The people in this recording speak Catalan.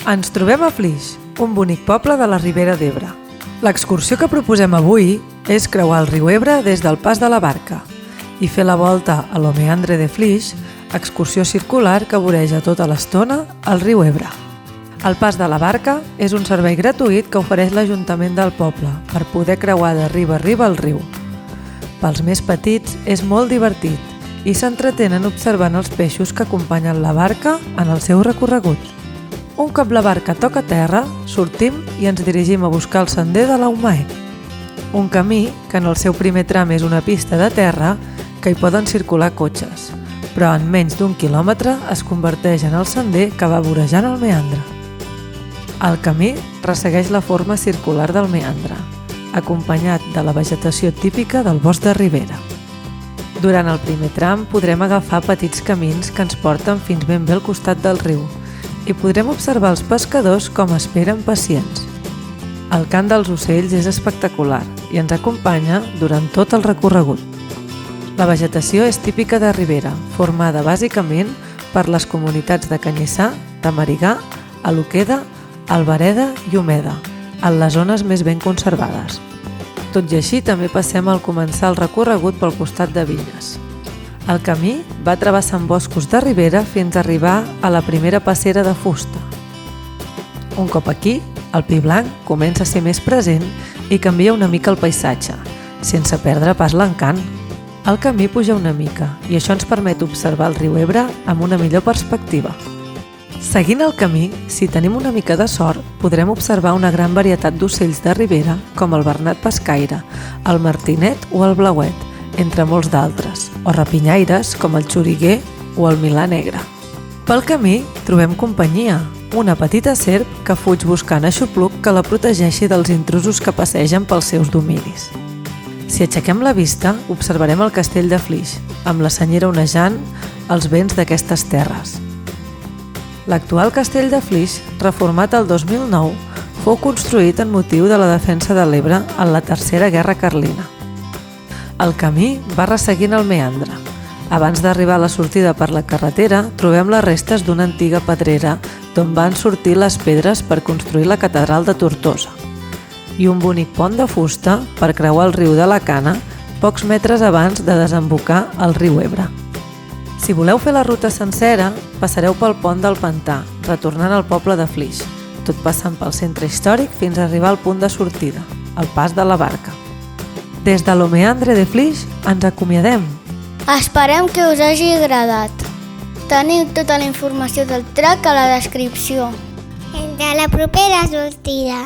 Ens trobem a Flix, un bonic poble de la Ribera d'Ebre. L'excursió que proposem avui és creuar el riu Ebre des del Pas de la Barca i fer la volta a l'Omeandre de Flix, excursió circular que voreja tota l'estona el riu Ebre. El Pas de la Barca és un servei gratuït que ofereix l'Ajuntament del poble per poder creuar de riba a riba el riu. Pels més petits és molt divertit i s'entretenen observant els peixos que acompanyen la barca en el seu recorregut. Un cop la barca toca terra, sortim i ens dirigim a buscar el sender de l'Aumaé, un camí que en el seu primer tram és una pista de terra que hi poden circular cotxes, però en menys d'1 quilòmetre es converteix en el sender que va vorejant el meandre. El camí ressegueix la forma circular del meandre, acompanyat de la vegetació típica del bosc de ribera. Durant el primer tram podrem agafar petits camins que ens porten fins ben bé al costat del riu i podrem observar els pescadors com esperen pacients. El cant dels ocells és espectacular i ens acompanya durant tot el recorregut. La vegetació és típica de ribera, formada bàsicament per les comunitats de Canyissà, Tamarigà, Aluqueda, Albareda i Omeda, en les zones més ben conservades. Tot i així, també passem al començar el recorregut pel costat de vinyes. El camí va travessant boscos de ribera fins a arribar a la primera passera de fusta. Un cop aquí, el pi blanc comença a ser més present i canvia una mica el paisatge, sense perdre pas l'encant. El camí puja una mica i això ens permet observar el riu Ebre amb una millor perspectiva. Seguint el camí, si tenim una mica de sort, podrem observar una gran varietat d'ocells de ribera com el bernat pescaire, el martinet o el blauet, entre molts d'altres, o rapinyaires com el xoriguer o el milà negre. Pel camí trobem companyia, una petita serp que fuig buscant aixopluc que la protegeixi dels intrusos que passegen pels seus dominis. Si aixequem la vista, observarem el castell de Flix, amb la senyera onejant els vents d'aquestes terres. L'actual castell de Flix, reformat el 2009, fou construït en motiu de la defensa de l'Ebre en la Tercera Guerra Carlina. El camí va resseguint el meandre. Abans d'arribar a la sortida per la carretera, trobem les restes d'una antiga pedrera d'on van sortir les pedres per construir la catedral de Tortosa i un bonic pont de fusta per creuar el riu de la Cana pocs metres abans de desembocar al riu Ebre. Si voleu fer la ruta sencera, passareu pel pont del Pantà, retornant al poble de Flix, tot passant pel centre històric fins a arribar al punt de sortida, el Pas de la Barca. Des de l'Omeandre de Flix ens acomiadem. Esperem que us hagi agradat. Teniu tota la informació del track a la descripció. Fins a la propera sortida.